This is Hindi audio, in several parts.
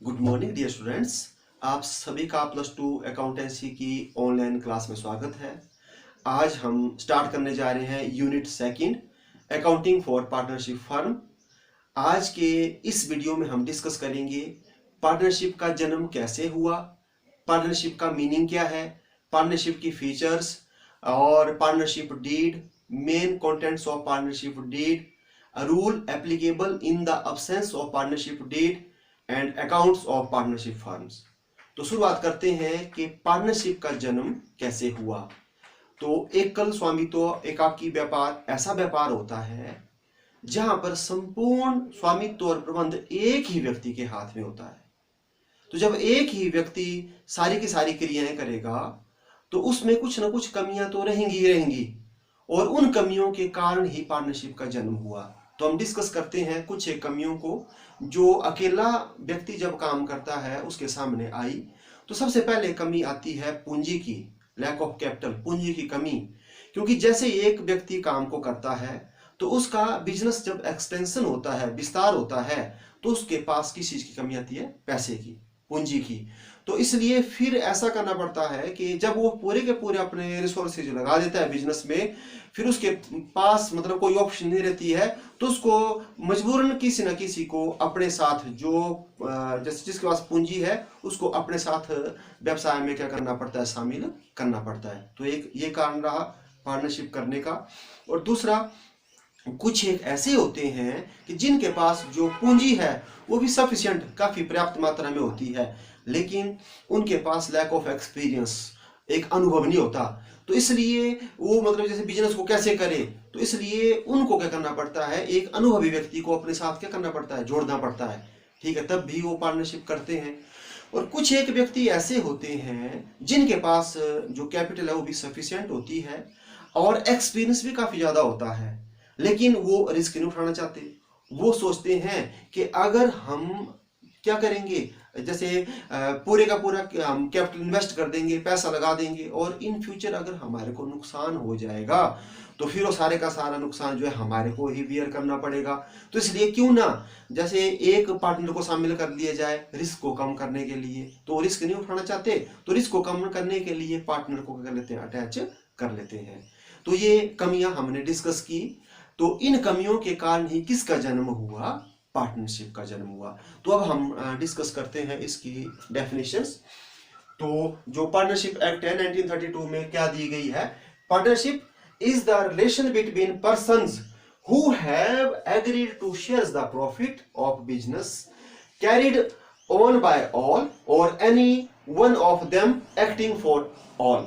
Good morning dear students. आप सभी का +2 अकाउंटेंसी की ऑनलाइन क्लास में स्वागत है। आज हम स्टार्ट करने जा रहे हैं unit second, accounting for partnership firm. आज के इस वीडियो में हम डिस्कस करेंगे पार्टनरशिप का जन्म कैसे हुआ, पार्टनरशिप का मीनिंग क्या है, पार्टनरशिप की फीचर्स और partnership deed, main contents of partnership deed, rule applicable in the absence of partnership deed and accounts of partnership firms. तो शुरुआत करते हैं कि पार्टनरशिप का जन्म कैसे हुआ। तो एकल स्वामित्व एकाकी व्यापार ऐसा व्यापार होता है जहां पर संपूर्ण स्वामित्व और प्रबंध एक ही व्यक्ति के हाथ में होता है। तो जब एक ही व्यक्ति सारी की सारी क्रियाएं करेगा तो उसमें कुछ ना कुछ कमियां तो रहेंगी ही रहेंगी, और उन कमियों के कारण ही पार्टनरशिप का जन्म हुआ। तो हम डिस्कस करते हैं कुछ एक कमियों को जो अकेला व्यक्ति जब काम करता है उसके सामने आई। तो सबसे पहले कमी आती है पूंजी की, लैक ऑफ कैपिटल, पूंजी की कमी। क्योंकि जैसे एक व्यक्ति काम को करता है तो उसका बिजनेस जब एक्सटेंशन होता है, विस्तार होता है, तो उसके पास किस चीज की कमी आती है? पैसे की, पूंजी की। तो इसलिए फिर ऐसा करना पड़ता है कि जब वो पूरे के पूरे अपने रिसोर्सेज लगा देता है बिजनेस में, फिर उसके पास मतलब कोई ऑप्शन नहीं रहती है, तो उसको मजबूरन किसी न किसी को अपने साथ, जो जैसे जिसके पास पूंजी है उसको अपने साथ व्यवसाय में क्या करना पड़ता है? शामिल करना पड़ता है। तो एक ये कारण रहा पार्टनरशिप करने का। और दूसरा, कुछ एक ऐसे होते हैं कि जिनके पास जो पूंजी है वो भी सफिशिएंट, काफी पर्याप्त मात्रा में होती है, लेकिन उनके पास लैक ऑफ एक्सपीरियंस, एक अनुभव नहीं होता। तो इसलिए वो मतलब जैसे बिजनेस को कैसे करे, तो इसलिए उनको क्या करना पड़ता है? एक अनुभवी व्यक्ति को अपने साथ क्या करना पड़ता है? जोड़ना पड़ता है। ठीक है, तब भी वो पार्टनरशिप करते हैं। और कुछ एक व्यक्ति ऐसे होते हैं जिनके पास जो कैपिटल है वो भी सफिशिएंट होती है और एक्सपीरियंस भी काफी ज्यादा होता है, लेकिन वो रिस्क नहीं उठाना चाहते। वो सोचते हैं कि अगर हम क्या करेंगे, जैसे पूरे का पूरा हम कैपिटल इन्वेस्ट कर देंगे, पैसा लगा देंगे, और इन फ्यूचर अगर हमारे को नुकसान हो जाएगा तो फिर वो सारे का सारा नुकसान जो है हमारे को ही बियर करना पड़ेगा। तो इसलिए क्यों ना जैसे एक पार्टनर को शामिल कर लिया जाए रिस्क को कम करने के लिए। तो रिस्क नहीं उठाना चाहते, तो रिस्क को कम करने के लिए पार्टनर को क्या कर लेते हैं? अटैच कर लेते हैं। तो ये कमियां हमने डिस्कस की। तो इन कमियों के कारण ही किसका जन्म हुआ? पार्टनरशिप का जन्म हुआ। तो अब हम डिस्कस करते हैं इसकी डेफिनेशंस। तो जो पार्टनरशिप एक्ट है 1932 में क्या दी गई है? Partnership is the relation between persons who have agreed to share the profit of business carried on by all or any one of them acting for all.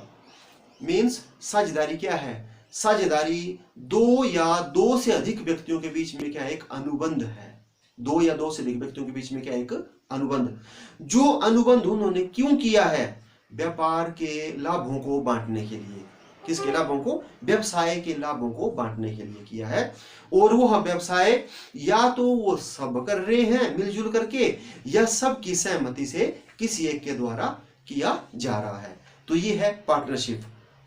Means साझेदारी क्या है? साझेदारी दो या दो से अधिक व्यक्तियों के बीच में क्या है? एक अनुबंध है। दो या दो से अधिक व्यक्तियों के बीच में क्या है? एक अनुबंध। जो अनुबंध उन्होंने क्यों किया है? व्यापार के लाभों को बांटने के लिए। किसके लाभों को? व्यवसाय के लाभों को बांटने के लिए किया है। और वो व्यवसाय या तो वो सब कर रहे हैं मिलजुल करके, या सबकी सहमति से किसी एक के द्वारा किया जा रहा है। तो ये है पार्टनरशिप।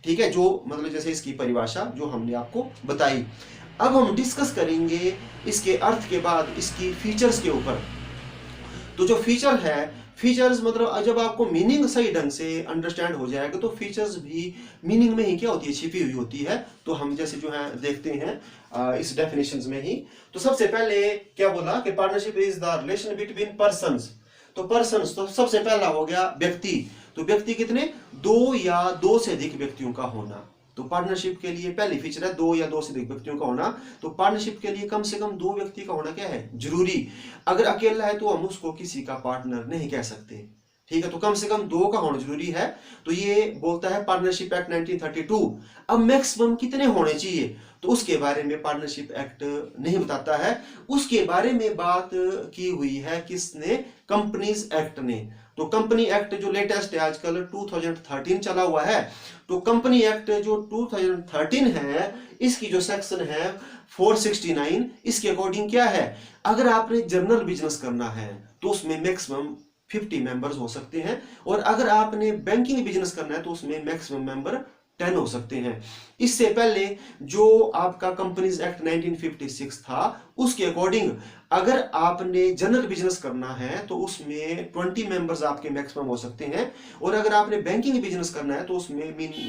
ठीक है, जो मतलब जैसे इसकी परिभाषा जो हमने आपको बताई। अब हम डिस्कस करेंगे इसके अर्थ के बाद इसकी फीचर्स के ऊपर। तो जो फीचर है, फीचर्स मतलब जब आपको मीनिंग सही ढंग से अंडरस्टैंड हो जाएगा तो फीचर्स भी मीनिंग में ही क्या होती है? छिपी हुई होती है। तो हम जैसे जो है देखते हैं इस डेफिनेशंस में ही। तो सबसे पहले क्या बोला कि partnership is the relation between persons. तो पर्संस तो सबसे पहला हो गया व्यक्ति। तो व्यक्ति कितने? दो या दो से अधिक व्यक्तियों का होना। तो पार्टनरशिप के लिए पहली फीचर है दो या दो से अधिक व्यक्तियों का होना। तो पार्टनरशिप के लिए कम से कम दो व्यक्ति का होना क्या है? जरूरी। अगर अकेला है तो हम उसको किसी का पार्टनर नहीं कह सकते। ठीक है, तो कम से कम दो का होना जरूरी है। तो ये बोलता है पार्टनरशिप एक्ट 1932। अब मैक्सिमम कितने होने चाहिए तो उसके बारे में पार्टनरशिप एक्ट नहीं बताता है। उसके बारे में बात की हुई है किसने? कंपनीज एक्ट ने। तो कंपनी एक्ट जो लेटेस्ट है आजकल 2013 चला हुआ है। तो कंपनी एक्ट जो 2013 है, इसकी जो सेक्शन है 469, इसके अकॉर्डिंग क्या है? अगर आपने जर्नल बिजनेस करना है तो उसमें मैक्सिमम 50 मेंबर्स हो सकते हैं, और अगर आपने बैंकिंग बिजनेस करना है तो उसमें मैक्सिमम मेंबर 10 हो सकते हैं। इससे पहले जो आपका कंपनीज एक्ट 1956 था उसके अकॉर्डिंग अगर आपने जनरल बिजनेस करना है तो उसमें 20 मेंबर्स आपके मैक्सिमम हो सकते हैं, और अगर आपने बैंकिंग बिजनेस करना है तो उसमें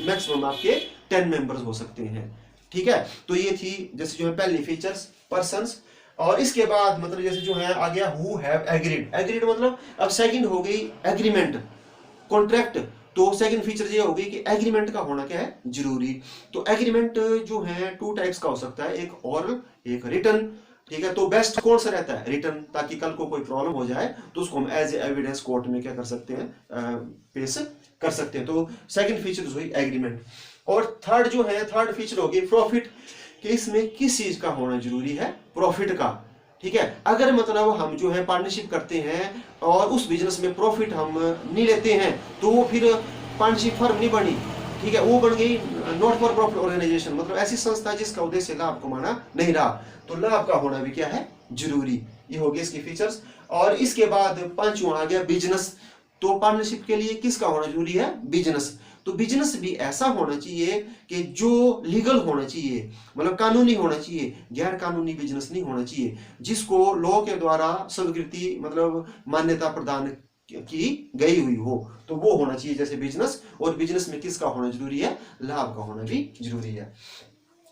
मैक्सिमम आपके 10 मेंबर्स हो सकते हैं। ठीक है, तो ये थी जैसे जो है पहली फीचर्स पर्सन्स। और इसके बाद मतलब जैसे जो है आ गया हु हैव एग्रीड। एग्रीड मतलब अब सेकंड हो गई एग्रीमेंट, कॉन्ट्रैक्ट। तो सेकंड फीचर ये हो गई कि एग्रीमेंट का होना क्या है, जरूरी। तो एग्रीमेंट जो है 2 टाइप्स का हो सकता है, एक ओरल एक रिटन। ठीक है, तो बेस्ट कौन सा रहता है, रिटन, ताकि कल को कोई प्रॉब्लम हो जाए तो उसको हम एज एविडेंस कोर्ट में क्या कर सकते हैं, पेश कर सकते हैं। तो सेकंड फीचर हुई एग्रीमेंट। और थर्ड जो है, थर्ड फीचर हो गई प्रॉफिट, कि इसमें किस चीज का होना जरूरी है, प्रॉफिट का। ठीक है, अगर मतलब हम जो है पार्टनरशिप करते हैं और उस बिजनेस में प्रॉफिट हम नहीं लेते हैं तो वो फिर पार्टनरशिप फर्म नहीं बनी। ठीक है, वो बन गई नॉट फॉर प्रॉफिट ऑर्गेनाइजेशन, मतलब ऐसी संस्था जिसका उद्देश्य लाभ कमाना नहीं रहा। तो लाभ का होना भी क्या है, जरूरी। ये हो गया इसकी फीचर्स। और इसके बाद पांचवा आ गया बिजनेस। तो पार्टनरशिप के लिए किसका होना जरूरी है, बिजनेस। तो बिजनेस भी ऐसा होना चाहिए कि जो लीगल होना चाहिए, मतलब कानूनी होना चाहिए, गैर कानूनी बिजनेस नहीं होना चाहिए, जिसको लॉ के द्वारा स्वीकृति मतलब मान्यता प्रदान की गई हुई हो, तो वो होना चाहिए जैसे बिजनेस। और बिजनेस में किसका होना जरूरी है, लाभ का होना भी जरूरी है।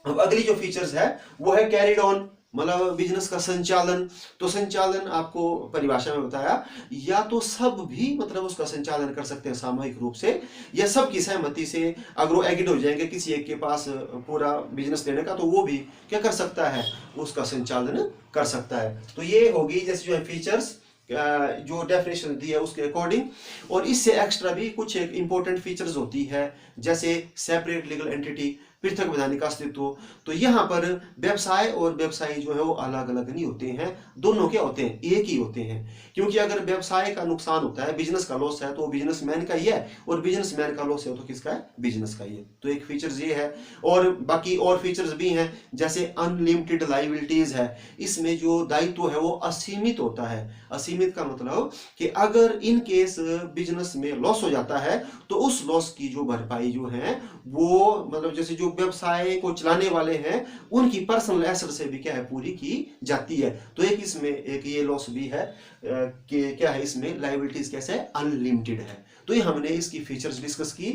अब अगली जो फीचर्स है वो है कैरिड ऑन, मतलब बिजनेस का संचालन। तो संचालन आपको परिभाषा में बताया, या तो सब भी मतलब उसका संचालन कर सकते हैं सामूहिक रूप से, या सबकी सहमति से। अगर वो एग्रीड हो जाएंगे किसी एक के पास पूरा बिजनेस देने का, तो वो भी क्या कर सकता है, उसका संचालन कर सकता है। तो ये होगी जैसे जो है फीचर्स जो डेफिनेशन दी है उसके अकॉर्डिंग। और इससे एक्स्ट्रा भी कुछ एक इंपॉर्टेंट फीचर्स होती है, जैसे सेपरेट लीगल एंटिटी, पृथक वैधानिक अस्तित्व। तो यहाँ पर व्यवसाय और व्यवसायी जो है वो अलग अलग नहीं होते हैं, दोनों क्या होते हैं, एक ही होते हैं। क्योंकि अगर व्यवसाय का नुकसान होता है, बिजनेस का लॉस है, तो बिजनेसमैन का ही है, और बिजनेसमैन का लॉस है तो किसका है, बिजनेस का ही है। तो एक फीचर्स ये है। और बाकी और फीचर्स भी हैं, जैसे अनलिमिटेड लाइबिलिटीज है। इसमें जो दायित्व है वो असीमित होता है। असीमित का मतलब कि अगर इन केस बिजनेस में लॉस हो जाता है तो उस लॉस की जो भरपाई जो है वो मतलब जैसे जो व्यवसाय को चलाने वाले हैं उनकी पर्सनल एसेट से भी क्या है, पूरी की जाती है। तो एक इसमें एक ये लॉस भी है कि क्या है, इसमें लायबिलिटीज कैसे अनलिमिटेड है। तो ये हमने इसकी फीचर्स डिस्कस की।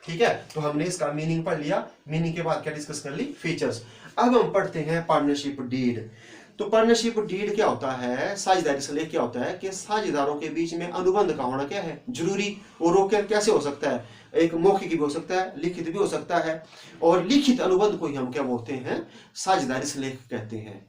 ठीक है, तो हमने इसका मीनिंग पढ़ लिया, मीनिंग के बाद क्या डिस्कस कर ली, फीचर्स। अब हम पढ़ते हैं पार्टनरशिप डीड। तो पार्टनरशिप डीड क्या होता है, साझेदारी सलेख क्या होता है कि साझेदारों के बीच में अनुबंध का होना क्या है, जरूरी। और वो कैसे हो सकता है, एक मौखिक भी हो सकता है, लिखित भी हो सकता है। और लिखित अनुबंध को ही हम क्या बोलते हैं, साझेदारी सलेख कहते हैं।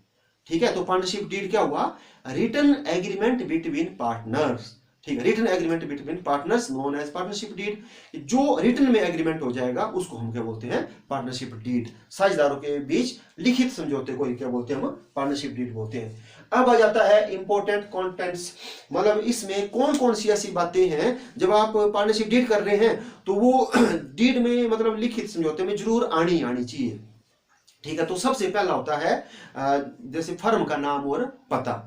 ठीक है, तो पार्टनरशिप डीड क्या हुआ, रिटन एग्रीमेंट बिटवीन पार्टनर्स। ठीक है, written agreement between partners known as partnership deed. जो रिटन में एग्रीमेंट हो जाएगा उसको हम क्या बोलते हैं, पार्टनरशिप डीड। साझेदारों के बीच लिखित समझौते को क्या बोलते हैं, हम पार्टनरशिप डीड बोलते हैं। अब आ जाता है इंपॉर्टेंट कंटेंट्स, मतलब इसमें कौन कौन सी ऐसी बातें हैं जब आप पार्टनरशिप डीड कर रहे हैं तो वो डीड में मतलब लिखित समझौते में जरूर आनी चाहिए। ठीक है, तो सबसे पहला होता है जैसे फर्म का नाम और पता।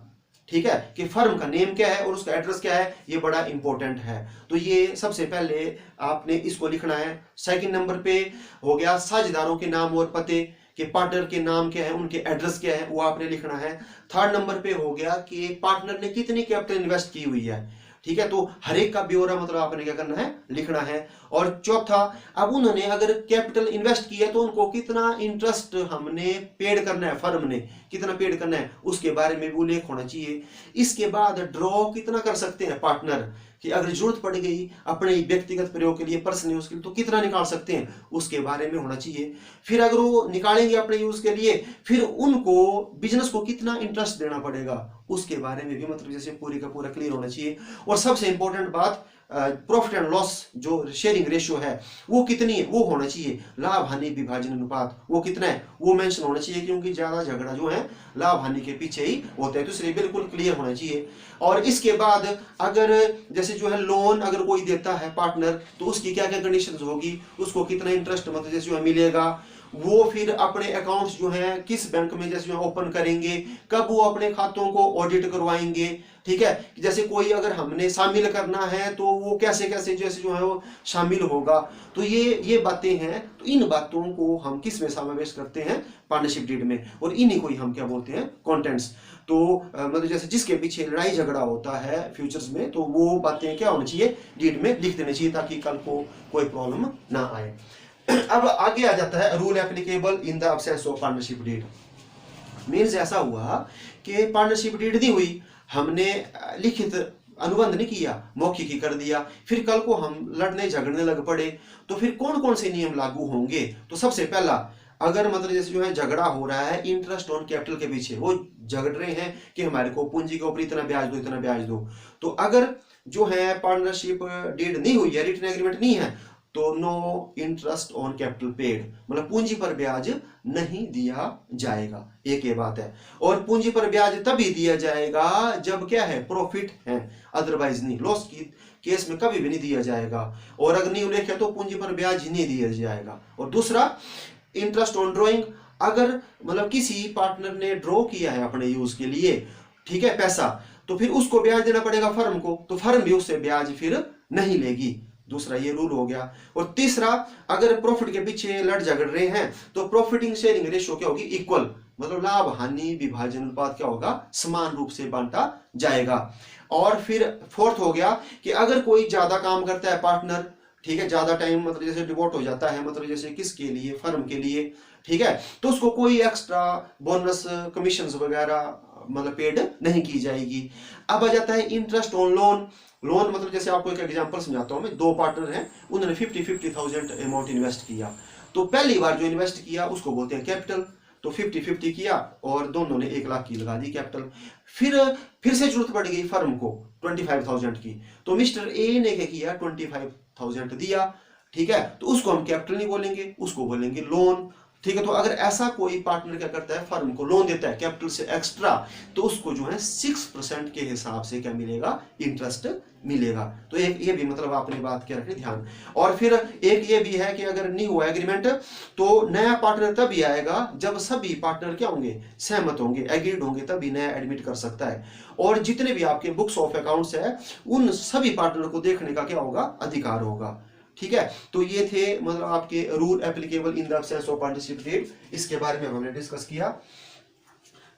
ठीक है, कि फर्म का नेम क्या है और उसका एड्रेस क्या है, ये बड़ा इंपॉर्टेंट है। तो ये सबसे पहले आपने इसको लिखना है। सेकंड नंबर पे हो गया साझेदारों के नाम और पते, कि पार्टनर के नाम क्या है, उनके एड्रेस क्या है, वो आपने लिखना है। थर्ड नंबर पे हो गया कि पार्टनर ने कितनी कैपिटल इन्वेस्ट की हुई है। ठीक है, तो हर एक का ब्यौरा मतलब आपने क्या करना है, लिखना है। और चौथा, अब उन्होंने अगर कैपिटल इन्वेस्ट किया है तो उनको कितना इंटरेस्ट हमने पेड करना है, फर्म ने कितना पेड करना है, उसके बारे में भी उल्लेख होना चाहिए। इसके बाद ड्रॉ कितना कर सकते हैं पार्टनर, कि अगर जरूरत पड़ गई अपने व्यक्तिगत प्रयोग के लिए, पर्सनल यूज के लिए, तो कितना निकाल सकते हैं, उसके बारे में होना चाहिए। फिर अगर वो निकालेंगे अपने यूज के लिए, फिर उनको बिजनेस को कितना इंटरेस्ट देना पड़ेगा, उसके बारे में भी मतलब जैसे पूरी का पूरा क्लियर होना चाहिए। और सबसे इंपॉर्टेंट बात, प्रॉफिट एंड लॉस जो शेयरिंग रेशियो है वो कितनी है, वो होना चाहिए। लाभ हानि विभाजन अनुपात वो कितना है, वो मेंशन होना चाहिए, क्योंकि ज्यादा झगड़ा जो है लाभ हानि के पीछे ही होता है, तो इसलिए बिल्कुल क्लियर होना चाहिए। और इसके बाद अगर जैसे जो है लोन अगर कोई देता है पार्टनर, तो उसकी क्या क्या कंडीशंस होगी, उसको कितना इंटरेस्ट मतलब जैसे जो है मिलेगा, वो फिर अपने अकाउंट्स जो हैं किस बैंक में जैसे ओपन करेंगे, कब वो अपने खातों को ऑडिट करवाएंगे, ठीक है, कि जैसे कोई अगर हमने शामिल करना है तो वो कैसे कैसे जैसे जो है वो शामिल होगा, तो ये बातें हैं। तो इन बातों को हम किस में समावेश करते हैं, पार्टनरशिप डीड में, और इन्हीं को ही हम क्या बोलते हैं, कंटेंट्स। तो मतलब जैसे जिसके पीछे लड़ाई झगड़ा होता है फ्यूचर्स में, तो वो बातें क्या होनी चाहिए, डीड में लिख देनी चाहिए, ताकि कल को कोई प्रॉब्लम ना आए। अब आगे आ जाता है rule applicable in the absence of partnership deed. Means ऐसा हुआ कि पार्टनरशिप डीड दी हुई, हमने लिखित अनुबंध नहीं किया, मौखिक ही कर दिया, फिर कल को हम लड़ने झगड़ने लग पड़े, तो फिर कौन कौन से नियम लागू होंगे। तो सबसे पहला, अगर मतलब जैसे जो है झगड़ा हो रहा है इंटरेस्ट ऑन कैपिटल के पीछे, वो झगड़ रहे हैं कि हमारे को पूंजी के ऊपर इतना ब्याज दो, इतना ब्याज दो, तो अगर जो है पार्टनरशिप डीड नहीं हुई है, रिटन एग्रीमेंट नहीं है, तो no interest on capital paid, मतलब पूंजी पर ब्याज नहीं दिया जाएगा, एक ये बात है। और पूंजी पर ब्याज तभी दिया जाएगा जब क्या है, प्रॉफिट है, अदरवाइज नहीं। लॉस की केस में कभी भी नहीं दिया जाएगा, और अगर नहीं उल्लेख है तो पूंजी पर ब्याज ही नहीं दिया जाएगा। और दूसरा, इंटरेस्ट ऑन ड्रॉइंग, अगर मतलब किसी पार्टनर ने ड्रॉ किया है अपने यूज के लिए, ठीक है, पैसा, तो फिर उसको ब्याज देना पड़ेगा फर्म को, तो फर्म भी उससे ब्याज फिर नहीं लेगी। दूसरा ये रूल हो गया। और तीसरा, अगर प्रॉफिट के पीछे लड़ झगड़ रहे हैं तो प्रॉफिटिंग शेयरिंग रेशियो क्या होगी, इक्वल, मतलब लाभ हानि विभाजन अनुपात क्या होगा, समान रूप से बांटा जाएगा। और फिर फोर्थ हो गया कि अगर कोई ज्यादा काम करता है पार्टनर, ठीक है, ज्यादा टाइम मतलब जैसे डिवोट हो जाता है, मतलब जैसे किसके लिए, फर्म के लिए, ठीक है, तो उसको कोई एक्स्ट्रा बोनस कमीशन वगैरह मतलब पेड नहीं की जाएगी। अब आ जाता है इंटरेस्ट ऑन लोन। लोन मतलब जैसे आपको एक एग्जांपल समझाता हूं मैं, दो पार्टनर हैं, उन्होंने 50,000 अमाउंट इन्वेस्ट किया, तो पहली बार जो इन्वेस्ट किया उसको बोलते हैं कैपिटल, तो 50-50 किया और दोनों ने 1 लाख की लगा दी कैपिटल। फिर से जरूरत पड़ गई फर्म को 25,000 की, तो मिस्टर ए ने क्या किया, 25,000 दिया, ठीक है, तो उसको हम कैपिटल नहीं बोलेंगे, उसको बोलेंगे लोन, ठीक है। तो अगर ऐसा कोई पार्टनर क्या करता है, फर्म को लोन देता है कैपिटल से एक्स्ट्रा, तो उसको जो है 6% के हिसाब से क्या मिलेगा, इंटरेस्ट मिलेगा। तो एक ये भी मतलब आपने बात क्या रखनी ध्यान। और फिर एक ये भी है कि अगर नहीं हुआ एग्रीमेंट, तो नया पार्टनर तभी आएगा जब सभी पार्टनर क्या होंगे, सहमत होंगे, एग्रीड होंगे, तभी नया एडमिट कर सकता है। और जितने भी आपके बुक्स ऑफ अकाउंट्स है, उन सभी पार्टनर को देखने का क्या होगा, अधिकार होगा, ठीक है। तो ये थे मतलब आपके rule applicable in the absence of partnership deed, इसके बारे में हमने डिस्कस किया।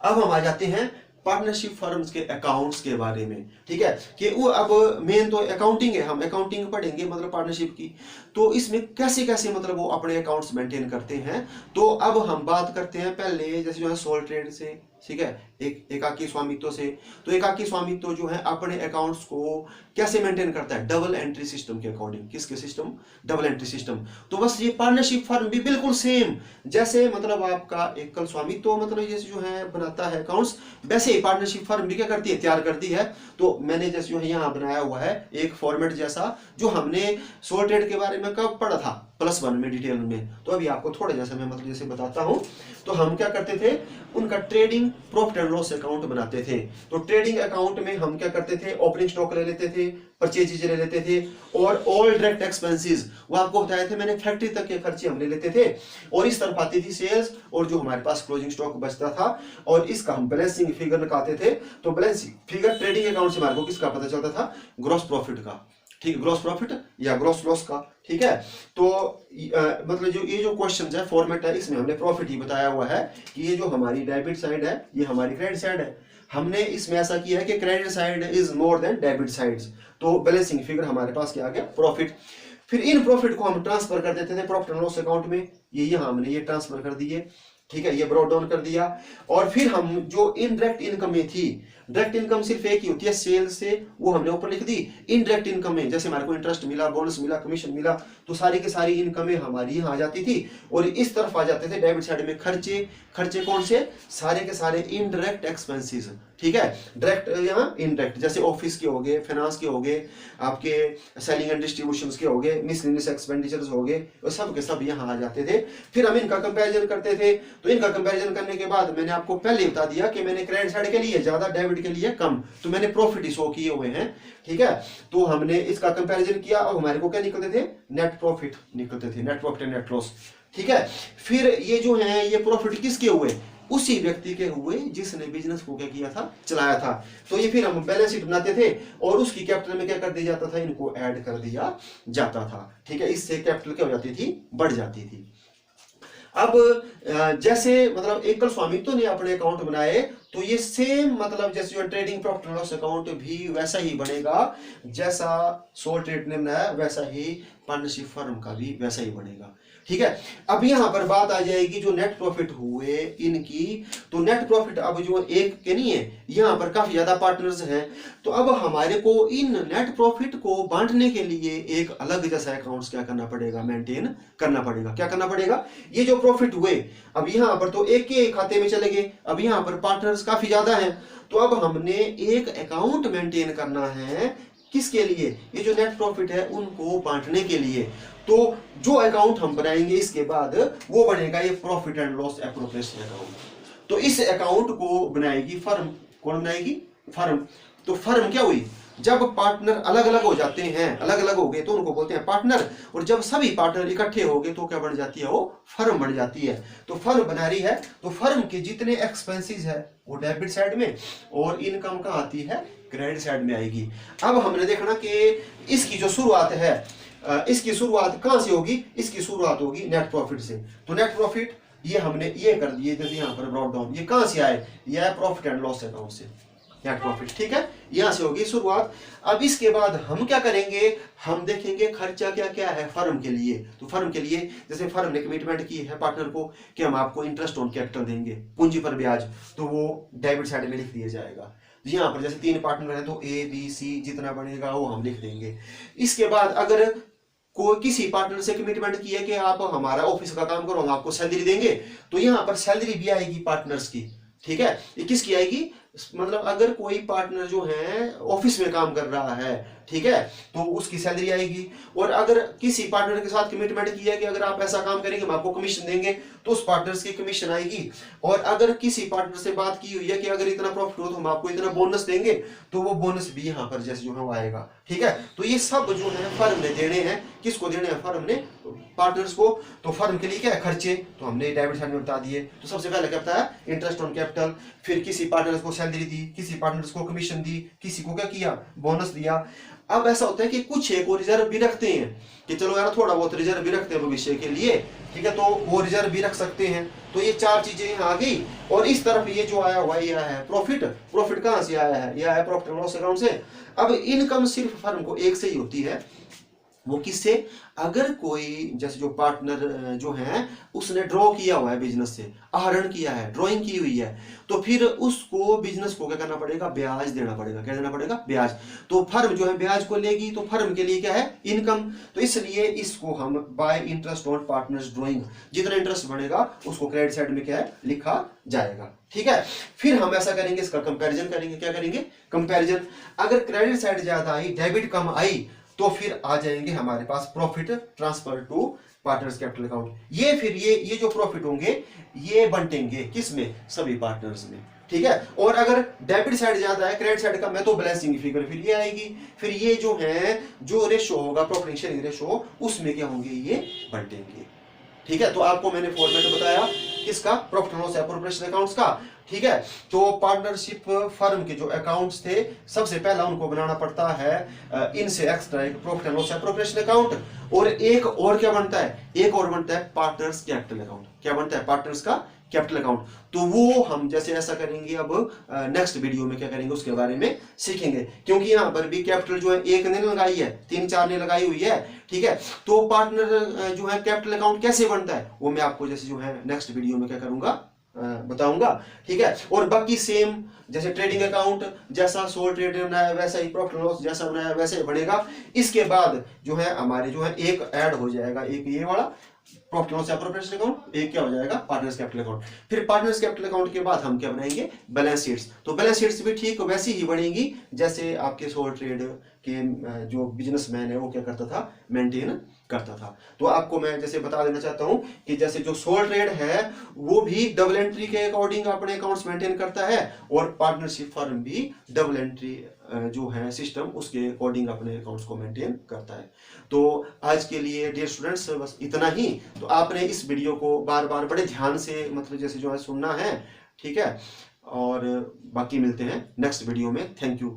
अब हम आ जाते हैं पार्टनरशिप फर्म्स के अकाउंट्स के बारे में, ठीक है, कि वो अब मेन तो अकाउंटिंग है, हम अकाउंटिंग पढ़ेंगे मतलब पार्टनरशिप की, तो इसमें कैसे कैसे मतलब वो अपने अकाउंट्स मेंटेन करते हैं। तो अब हम बात करते हैं पहले जैसे जो है सोल ट्रेड से, ठीक है, एक एकाकी स्वामित्व से। तो एकाकी स्वामित्व जो है अपने अकाउंट्स को कैसे मेंटेन करता है, डबल एंट्री सिस्टम के अकॉर्डिंग। किसके सिस्टम, डबल एंट्री सिस्टम। तो बस ये पार्टनरशिप फर्म भी बिल्कुल सेम, जैसे मतलब आपका एकल स्वामित्व मतलब जैसे जो है बनाता है अकाउंट्स, वैसे ही पार्टनरशिप फर्म भी क्या करती है, तैयार करती है। तो मैंने जैसे जो है यहाँ बनाया हुआ है एक फॉर्मेट जैसा, जो हमने सोल ट्रेड के बारे में कब पढ़ा था, +1 में डिटेल में। तो अभी आपको थोड़ा जैसे मैं मतलब जैसे बताता हूं। तो हम क्या करते थे, उनका trading profit and loss account बनाते थे। तो ट्रेडिंग अकाउंट में हम क्या करते थे, ओपनिंग स्टॉक ले लेते थे, परचेजेज ले लेते थे, और ऑल डायरेक्ट एक्सपेंसेस, वो आपको बताए थे मैंने, फैक्ट्री तक के खर्चे हम ले लेते थे। और इस तरफ आती थी सेल्स, और जो हमारे पास क्लोजिंग स्टॉक बचता था, और इसका हम बैलेंसिंग फिगर निकालते थे। तो बैलेंसिंग फिगर ट्रेडिंग अकाउंट से हमारे को किसका पता चलता था, ग्रॉस प्रॉफिट का, ठीक, ग्रॉस प्रॉफिट या ग्रॉस लॉस का, ठीक है। तो मतलब जो ये जो क्वेश्चन है फॉर्मेट है, इसमें हमने प्रॉफिट ही बताया हुआ है कि ये जो हमारी डेबिट साइड है, ये हमारी क्रेडिट साइड है। हमने इसमें ऐसा किया है कि credit side is more than debit sides, तो बैलेंसिंग फिगर हमारे पास क्या आ गया, प्रॉफिट। फिर इन प्रॉफिट को हम ट्रांसफर कर देते थे प्रॉफिट एंड लॉस अकाउंट में, ये यहाँ हमने ये ट्रांसफर कर दिए, ठीक है, ये ब्रॉट डाउन कर दिया। और फिर हम जो इनडायरेक्ट इनकम में थी, डायरेक्ट इनकम सिर्फ एक ही होती है सेल से, वो हमने ऊपर लिख दी। इनडायरेक्ट इनकम में जैसे हमारे को इंटरेस्ट मिला, बोनस मिला, कमीशन मिला, तो सारी की सारी इनकमें हमारी यहाँ आ जाती थी। और इस तरफ आ जाते थे डेबिट साइड में खर्चे। खर्चे कौन से, सारे के सारे इनडायरेक्ट एक्सपेंसेस, ठीक है, डायरेक्ट यहाँ इनडायरेक्ट, जैसे ऑफिस के हो गए, फाइनेंस के हो गए, आपके सेलिंग एंड डिस्ट्रीब्यूशन के हो गए, मिसलेनियस एक्सपेंडिचर्स हो गए, और सब के सब यहाँ आ जाते थे। फिर हम इनका कंपैरिजन करते थे। तो इनका कंपैरिजन करने के बाद मैंने आपको पहले बता दिया कि मैंने क्रेडिट साइड के लिए ज्यादा, डेबिट के लिए कम, तो मैंने प्रॉफिट ही शो किए हुए हैं, ठीक है। तो हमने इसका कंपैरिजन किया और हमारे को क्या निकलते थे, नेट प्रॉफिट निकलते थे, net profit and net loss, ठीक है। फिर ये जो है ये प्रॉफिट किसके हुए, उसी व्यक्ति के हुए जिसने बिजनेस को क्या किया था, चलाया था। तो ये फिर हम बैलेंस शीट बनाते थे और उसकी कैपिटल में क्या कर दिया जाता था, इनको ऐड कर दिया जाता था। ठीक है, इससे कैपिटल क्या हो जाती थी, बढ़ जाती थी। अब जैसे मतलब एकल स्वामित्व ने अपने अकाउंट बनाए तो ये सेम मतलब जैसे जो trading profit and loss account भी वैसा ही बनेगा, जैसा सोल ट्रेड ने बनाया वैसा ही पार्टनरशिप फर्म का भी वैसा ही बनेगा। ठीक है, अब यहां पर बात आ जाएगी जो नेट प्रॉफिट हुए इनकी। तो नेट प्रॉफिट अब जो एक के नहीं है, यहां पर काफी ज्यादा पार्टनर्स हैं। तो अब हमारे को इन नेट प्रॉफिट को बांटने के लिए एक अलग जैसा अकाउंट्स क्या करना पड़ेगा, मेंटेन करना पड़ेगा। क्या करना पड़ेगा, ये जो प्रॉफिट हुए अब यहां पर तो एक के खाते में चले गए, अब यहां पर पार्टनर्स काफी ज्यादा हैं, तो अब हमने एक अकाउंट मेंटेन करना है किसके लिए, ये जो नेट प्रॉफिट है उनको बांटने के लिए। तो जो अकाउंट हम बनाएंगे इसके बाद वो बनेगा ये profit and loss appropriation account. तो इस अकाउंट को बनाएगी फर्म। कौन बनाएगी, फर्म। तो फर्म क्या हुई, जब पार्टनर अलग अलग हो जाते हैं, अलग अलग हो गए तो उनको बोलते हैं पार्टनर, और जब सभी पार्टनर इकट्ठे हो गए तो क्या बन जाती है, वो फर्म बन जाती है। तो फर्म बना रही है तो फर्म के जितने एक्सपेंसेस है वो डेबिट साइड में और इनकम कहाँ आती है, क्रेडिट साइड में आएगी। अब हमने देखना कि इसकी जो शुरुआत है, इसकी शुरुआत कहां से होगी, इसकी शुरुआत होगी नेट प्रॉफिट से। तो नेट प्रॉफिट ये हमने ये कर दिए, जैसे यहाँ पर ब्रॉट डाउन, ये कहां से आए, ये है प्रॉफिट एंड लॉस अकाउंट से, नेट प्रॉफिट। ठीक है, यहां से होगी शुरुआत। अब इसके बाद हम क्या करेंगे, हम देखेंगे खर्चा क्या क्या है फर्म के लिए। तो फर्म के लिए जैसे फर्म ने कमिटमेंट की है पार्टनर को कि हम आपको इंटरेस्ट ऑन कैपिटल देंगे, पूंजी पर ब्याज, तो वो डेबिट साइड में लिख दिया जाएगा। यहाँ पर जैसे 3 पार्टनर हैं तो ए बी सी जितना बनेगा वो हम लिख देंगे। इसके बाद अगर कोई किसी पार्टनर से कमिटमेंट की है कि आप हमारा ऑफिस का काम करो, हम आपको सैलरी देंगे, तो यहाँ पर सैलरी भी आएगी पार्टनर्स की। ठीक है, ये किसकी आएगी, मतलब अगर कोई पार्टनर जो है ऑफिस में काम कर रहा है, ठीक है, तो उसकी सैलरी आएगी। और अगर किसी पार्टनर के साथ कमिटमेंट किया कि अगर आप ऐसा काम करेंगे हम आपको कमीशन देंगे, तो उस पार्टनर्स की कमीशन आएगी। और अगर किसी पार्टनर से बात की हुई है कि अगर इतना प्रॉफिट हो तो हम आपको इतना बोनस देंगे, तो वो बोनस भी यहाँ पर जैसे जो है वो आएगा। ठीक है, तो ये सब जो है फर्म ने देने हैं, किसको देने हैं, फर्म ने, पार्टनर्स को। तो फर्म के लिए क्या है, खर्चे, तो हमने डेबिट साइड में बता दिए। तो सबसे पहले क्या बताया, इंटरेस्ट ऑन कैपिटल, फिर किसी पार्टनर्स को सैलरी दी, किसी पार्टनर्स को कमीशन दी, किसी को क्या किया, बोनस दिया। अब ऐसा होता है कि कुछ एक को रिजर्व भी रखते हैं कि चलो यार थोड़ा बहुत रिजर्व भी रखते हैं भविष्य के लिए, ठीक है, तो वो रिजर्व भी रख सकते हैं। तो ये 4 चीजें यहाँ आ गई। और इस तरफ ये जो आया हुआ ये है प्रॉफिट। प्रॉफिट कहाँ से आया है, यह है प्रॉफिट एंड लॉस अकाउंट से। अब इनकम सिर्फ फर्म को एक से ही होती है, वो किससे, अगर कोई जैसे जो पार्टनर जो है उसने ड्रॉ किया हुआ है बिजनेस से, आहरण किया है, ड्राइंग की हुई है, तो फिर उसको बिजनेस को क्या करना पड़ेगा, ब्याज देना पड़ेगा। क्या देना पड़ेगा, ब्याज। तो फर्म जो है ब्याज को लेगी, तो फर्म के लिए क्या है, इनकम। तो इसलिए इसको हम bye interest on partners drawing, जितना इंटरेस्ट बढ़ेगा उसको क्रेडिट साइड में क्या है, लिखा जाएगा। ठीक है, फिर हम ऐसा करेंगे, इसका कंपैरिजन करेंगे। क्या करेंगे, कंपैरिजन। अगर क्रेडिट साइड ज्यादा आई, डेबिट कम आई, तो फिर आ जाएंगे हमारे पास profit transfer to partners capital account. ये फिर ये जो प्रॉफिट होंगे ये बंटेंगे किसमें, सभी पार्टनर्स में। ठीक है, और अगर डेबिट साइड ज्यादा है, क्रेडिट साइड कम है, तो बैलेंसिंग फिगर फिर ये आएगी। फिर ये जो है जो रेशो होगा, प्रॉफिट शेयरिंग रेशो, उसमें क्या होंगे, ये बंटेंगे। ठीक है, तो आपको मैंने फॉर्मेट बताया किसका, profit and loss appropriation accounts का। ठीक है, तो पार्टनरशिप फर्म के जो अकाउंट्स थे, सबसे पहला उनको बनाना पड़ता है इनसे एक्स्ट्रा एक profit and loss appropriation account. और एक और क्या बनता है, एक और बनता है पार्टनर्स कैपिटल अकाउंट। क्या बनता है, पार्टनर्स का कैपिटल अकाउंट। तो वो हम जैसे ऐसा करेंगे, अब नेक्स्ट वीडियो में क्या करेंगे उसके बारे में सीखेंगे। क्योंकि यहाँ पर भी कैपिटल जो है एक ने लगाई है, 3-4 ने लगाई हुई है। ठीक है, तो पार्टनर जो है कैपिटल अकाउंट कैसे बनता है, वो मैं आपको जैसे जो है नेक्स्ट वीडियो में क्या करूंगा, बताऊंगा। ठीक है, और बाकी सेम जैसे ट्रेडिंग अकाउंट जैसा सोल ट्रेड बनाया वैसा ही प्रॉफिट लॉस जैसा बनाया वैसे ही बनेगा। इसके बाद जो है हमारे जो है एक ऐड हो जाएगा, एक ये वाला प्रॉफिट लॉस एप्रोप्रिएशन अकाउंट, एक क्या हो जाएगा, पार्टनर्स कैपिटल अकाउंट। फिर पार्टनर्स कैपिटल अकाउंट के बाद हम क्या बनाएंगे, बैलेंस शीट्स। तो बैलेंस शीट्स भी ठीक वैसी ही बनेगी जैसे आपके सोल ट्रेड के जो बिजनेसमैन है वो क्या करता था, मेंटेन करता था। तो आपको मैं जैसे बता देना चाहता हूं कि जैसे जो सोल ट्रेड है वो भी डबल एंट्री के अकॉर्डिंग अपने अकाउंट्स मेंटेन करता है, और पार्टनरशिप फर्म भी डबल एंट्री जो है सिस्टम उसके अकॉर्डिंग अपने अकाउंट्स को मेंटेन करता है। तो आज के लिए डियर स्टूडेंट्स बस इतना ही। तो आपने इस वीडियो को बार बार बड़े ध्यान से मतलब जैसे जो है सुनना है, ठीक है। और बाकी मिलते हैं नेक्स्ट वीडियो में। Thank you.